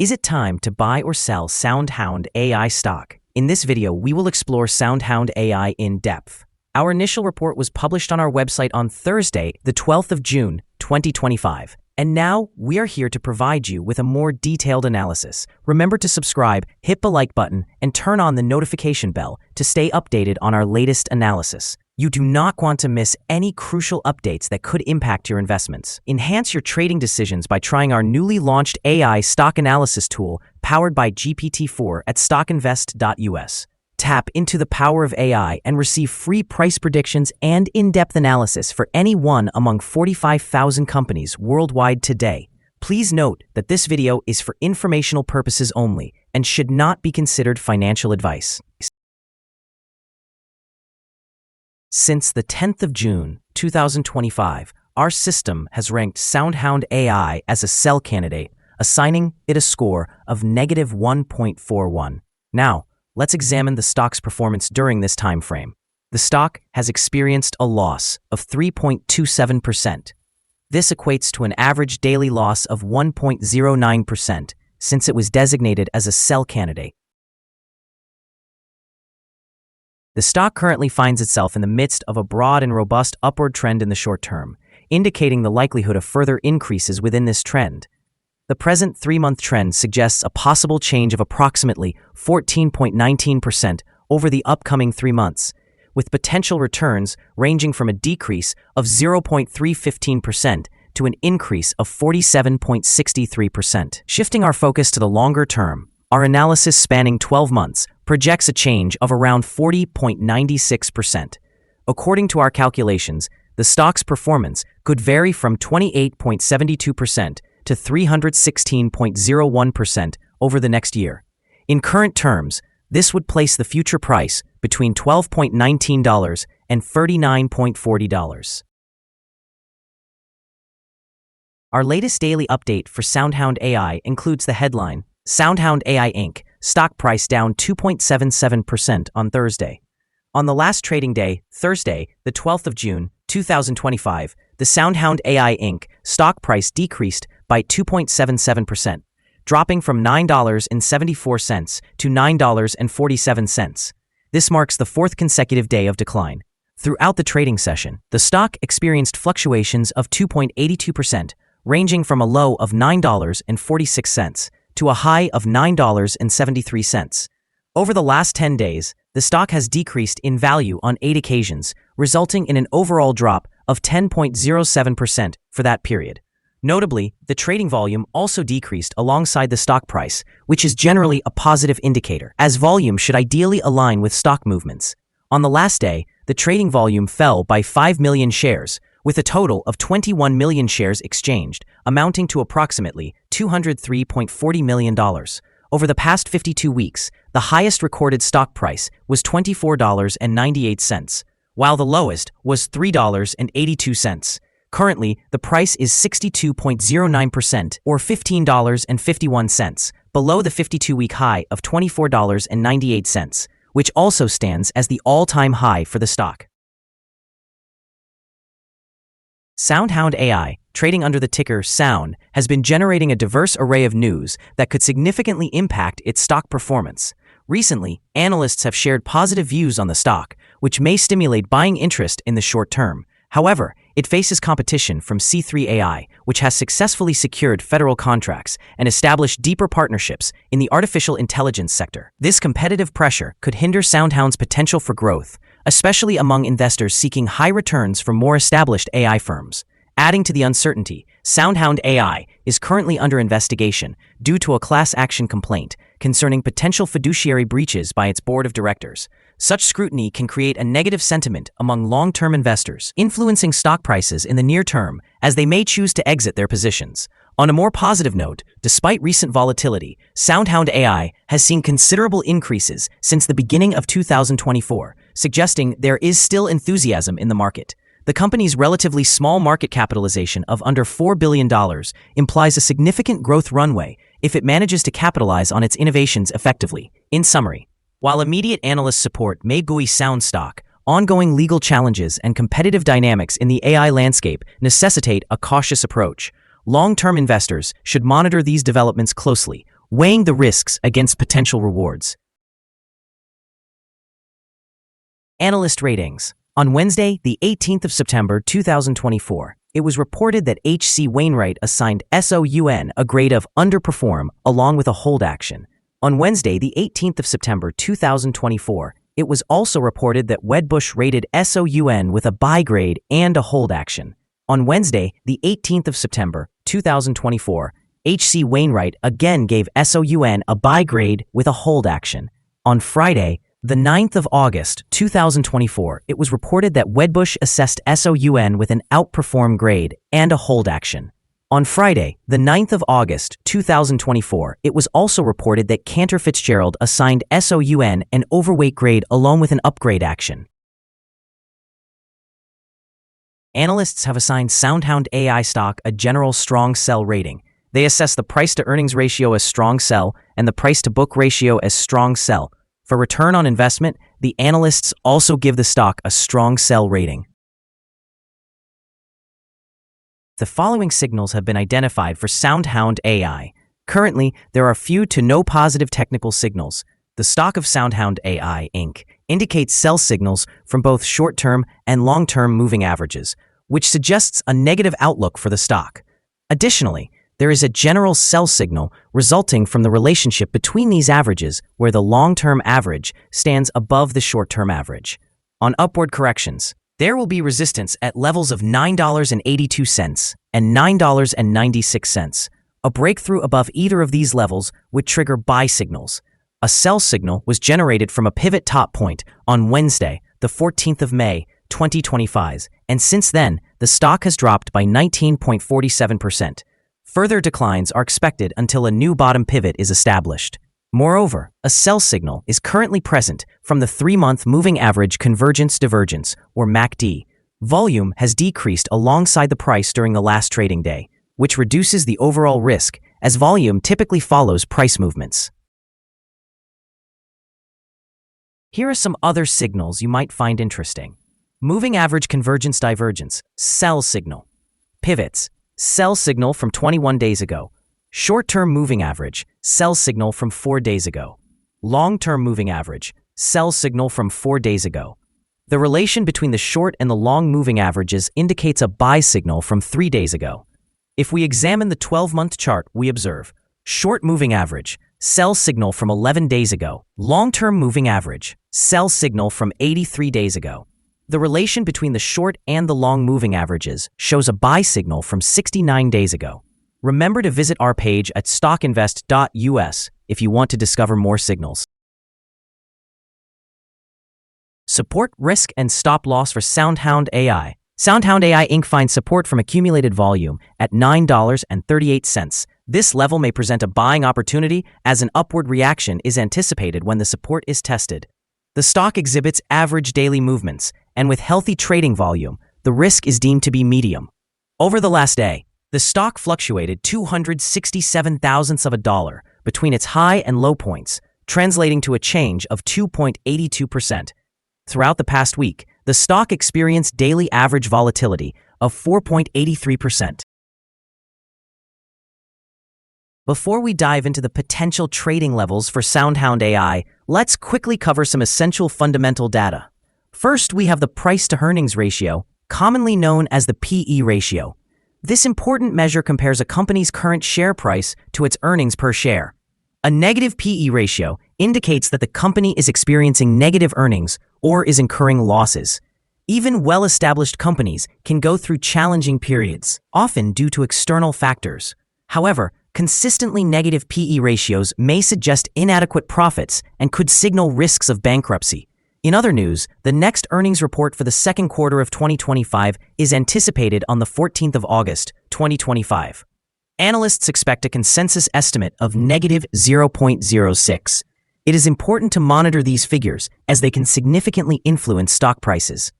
Is it time to buy or sell SoundHound AI stock? In this video, we will explore SoundHound AI in depth. Our initial report was published on our website on Thursday, the 12th of June, 2025. And now, we are here to provide you with a more detailed analysis. Remember to subscribe, hit the like button, and turn on the notification bell to stay updated on our latest analysis. You do not want to miss any crucial updates that could impact your investments. Enhance your trading decisions by trying our newly launched AI stock analysis tool powered by GPT-4 at StockInvest.us. Tap into the power of AI and receive free price predictions and in-depth analysis for any one among 45,000 companies worldwide today. Please note that this video is for informational purposes only and should not be considered financial advice. Since the 10th of June, 2025, our system has ranked SoundHound AI as a sell candidate, assigning it a score of negative 1.41. Now, let's examine the stock's performance during this time frame. The stock has experienced a loss of 3.27%. This equates to an average daily loss of 1.09% since it was designated as a sell candidate. The stock currently finds itself in the midst of a broad and robust upward trend in the short term, indicating the likelihood of further increases within this trend. The present 3-month trend suggests a possible change of approximately 14.19% over the upcoming 3 months, with potential returns ranging from a decrease of 0.315% to an increase of 47.63%. Shifting our focus to the longer term, our analysis spanning 12 months projects a change of around 40.96%. According to our calculations, the stock's performance could vary from 28.72% to 316.01% over the next year. In current terms, this would place the future price between $12.19 and $39.40. Our latest daily update for SoundHound AI includes the headline, SoundHound AI Inc. stock price down 2.77% on Thursday. On the last trading day, Thursday, the 12th of June, 2025, the SoundHound AI Inc. stock price decreased by 2.77%, dropping from $9.74 to $9.47. This marks the 4th consecutive day of decline. Throughout the trading session, the stock experienced fluctuations of 2.82%, ranging from a low of $9.46 to a high of $9.73. Over the last 10 days, the stock has decreased in value on 8 occasions, resulting in an overall drop of 10.07% for that period. Notably, the trading volume also decreased alongside the stock price, which is generally a positive indicator, as volume should ideally align with stock movements. On the last day, the trading volume fell by 5 million shares, with a total of 21 million shares exchanged, amounting to approximately $203.40 million. Over the past 52 weeks, the highest recorded stock price was $24.98, while the lowest was $3.82. Currently, the price is 62.09% or $15.51, below the 52-week high of $24.98, which also stands as the all-time high for the stock. SoundHound AI, trading under the ticker SOUN, has been generating a diverse array of news that could significantly impact its stock performance. Recently, analysts have shared positive views on the stock, which may stimulate buying interest in the short term. However, it faces competition from C3 AI, which has successfully secured federal contracts and established deeper partnerships in the artificial intelligence sector. This competitive pressure could hinder SoundHound's potential for growth, especially among investors seeking high returns from more established AI firms. Adding to the uncertainty, SoundHound AI is currently under investigation due to a class action complaint concerning potential fiduciary breaches by its board of directors. Such scrutiny can create a negative sentiment among long-term investors, influencing stock prices in the near term as they may choose to exit their positions. On a more positive note, despite recent volatility, SoundHound AI has seen considerable increases since the beginning of 2024, suggesting there is still enthusiasm in the market. The company's relatively small market capitalization of under $4 billion implies a significant growth runway if it manages to capitalize on its innovations effectively. In summary, while immediate analyst support may buoy SOUN stock, ongoing legal challenges and competitive dynamics in the AI landscape necessitate a cautious approach. Long-term investors should monitor these developments closely, weighing the risks against potential rewards. Analyst ratings. On Wednesday, the 18th of September 2024, it was reported that H.C. Wainwright assigned SOUN a grade of underperform along with a hold action. On Wednesday, the 18th of September 2024, it was also reported that Wedbush rated SOUN with a buy grade and a hold action. On Wednesday, the 18th of September 2024, H.C. Wainwright again gave SOUN a buy grade with a hold action. On Friday, the 9th of August 2024, it was reported that Wedbush assessed SOUN with an outperform grade and a hold action. On Friday, the 9th of August 2024, it was also reported that Cantor Fitzgerald assigned SOUN an overweight grade along with an upgrade action. Analysts have assigned SoundHound AI stock a general strong sell rating. They assess the price-to-earnings ratio as strong sell and the price-to-book ratio as strong sell. For return on investment, the analysts also give the stock a strong sell rating. The following signals have been identified for SoundHound AI. Currently, there are few to no positive technical signals. The stock of SoundHound AI Inc. indicates sell signals from both short-term and long-term moving averages, which suggests a negative outlook for the stock. Additionally, there is a general sell signal resulting from the relationship between these averages where the long-term average stands above the short-term average. On upward corrections, there will be resistance at levels of $9.82 and $9.96. A breakthrough above either of these levels would trigger buy signals. A sell signal was generated from a pivot top point on Wednesday, the 14th of May, 2025, and since then, the stock has dropped by 19.47%. Further declines are expected until a new bottom pivot is established. Moreover, a sell signal is currently present from the 3-month moving average convergence divergence, or MACD. Volume has decreased alongside the price during the last trading day, which reduces the overall risk as volume typically follows price movements. Here are some other signals you might find interesting. Moving average convergence divergence, sell signal. Pivots, sell signal from 21 days ago. Short-term moving average, sell signal from 4 days ago. Long-term moving average, sell signal from 4 days ago. The relation between the short and the long moving averages indicates a buy signal from 3 days ago. If we examine the 12-month chart, we observe short moving average, sell signal from 11 days ago. Long-term moving average, sell signal from 83 days ago. The relation between the short and the long moving averages shows a buy signal from 69 days ago. Remember to visit our page at StockInvest.us if you want to discover more signals. Support, risk, and stop loss for SoundHound AI. SoundHound AI Inc. finds support from accumulated volume at $9.38. This level may present a buying opportunity as an upward reaction is anticipated when the support is tested. The stock exhibits average daily movements, and with healthy trading volume, the risk is deemed to be medium. Over the last day, the stock fluctuated 267 thousandths of a dollar between its high and low points, translating to a change of 2.82%. Throughout the past week, the stock experienced daily average volatility of 4.83%. Before we dive into the potential trading levels for SoundHound AI, let's quickly cover some essential fundamental data. First, we have the price-to-earnings ratio, commonly known as the PE ratio. This important measure compares a company's current share price to its earnings per share. A negative PE ratio indicates that the company is experiencing negative earnings or is incurring losses. Even well-established companies can go through challenging periods, often due to external factors. However, consistently negative PE ratios may suggest inadequate profits and could signal risks of bankruptcy. In other news, the next earnings report for the second quarter of 2025 is anticipated on the 14th of August, 2025. Analysts expect a consensus estimate of negative 0.06. It is important to monitor these figures as they can significantly influence stock prices.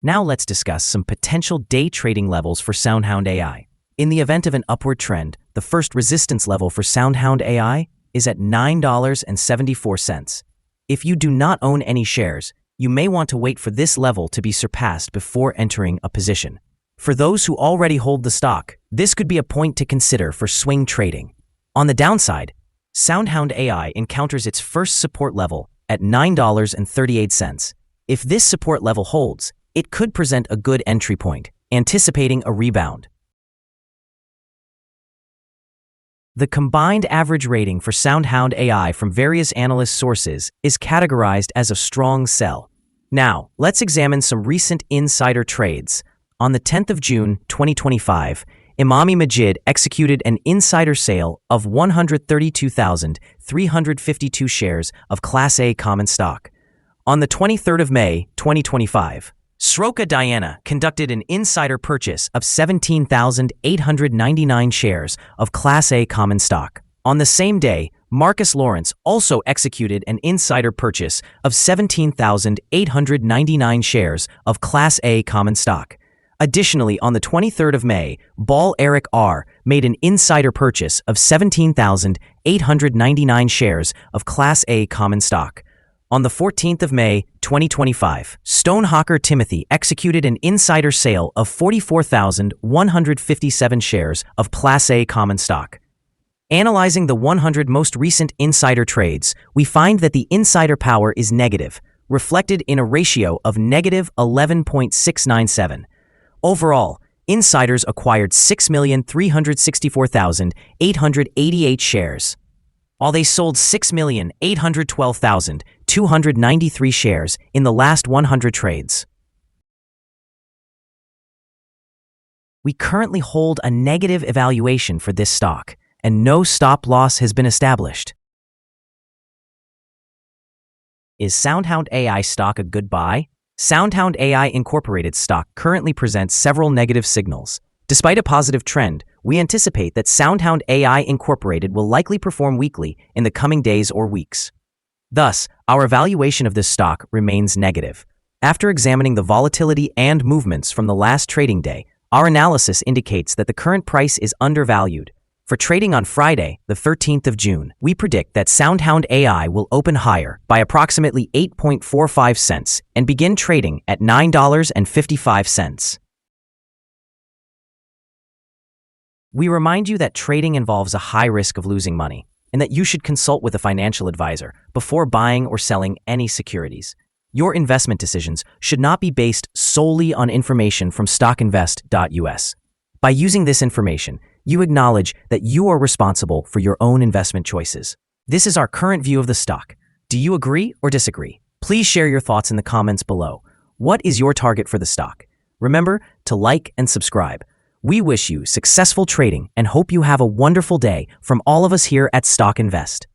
Now let's discuss some potential day trading levels for SoundHound AI. In the event of an upward trend, the first resistance level for SoundHound AI is at $9.74. If you do not own any shares, you may want to wait for this level to be surpassed before entering a position. For those who already hold the stock, this could be a point to consider for swing trading. On the downside, SoundHound AI encounters its first support level at $9.38. If this support level holds, it could present a good entry point, anticipating a rebound. The combined average rating for SoundHound AI from various analyst sources is categorized as a strong sell. Now, let's examine some recent insider trades. On the 10th of June, 2025, Imami Majid executed an insider sale of 132,352 shares of Class A common stock. On the 23rd of May, 2025, Sroka Diana conducted an insider purchase of 17,899 shares of Class A common stock. On the same day, Marcus Lawrence also executed an insider purchase of 17,899 shares of Class A common stock. Additionally, on the 23rd of May, Ball Eric R. made an insider purchase of 17,899 shares of Class A common stock. On the 14th of May, 2025, Stonehawker Timothy executed an insider sale of 44,157 shares of Class A common stock. Analyzing the 100 most recent insider trades, we find that the insider power is negative, reflected in a ratio of negative 11.697. Overall, insiders acquired 6,364,888 shares, while they sold 6,812,293 shares in the last 100 trades. We currently hold a negative evaluation for this stock, and no stop loss has been established. Is SoundHound AI stock a good buy? SoundHound AI Incorporated stock currently presents several negative signals. Despite a positive trend, we anticipate that SoundHound AI Incorporated will likely perform weakly in the coming days or weeks. Thus, our evaluation of this stock remains negative. After examining the volatility and movements from the last trading day, our analysis indicates that the current price is undervalued. For trading on Friday, the 13th of June, we predict that SoundHound AI will open higher by approximately 8.45 cents and begin trading at $9.55. We remind you that trading involves a high risk of losing money, and that you should consult with a financial advisor before buying or selling any securities. Your investment decisions should not be based solely on information from StockInvest.us. By using this information, you acknowledge that you are responsible for your own investment choices. This is our current view of the stock. Do you agree or disagree? Please share your thoughts in the comments below. What is your target for the stock? Remember to like and subscribe. We wish you successful trading and hope you have a wonderful day from all of us here at Stock Invest.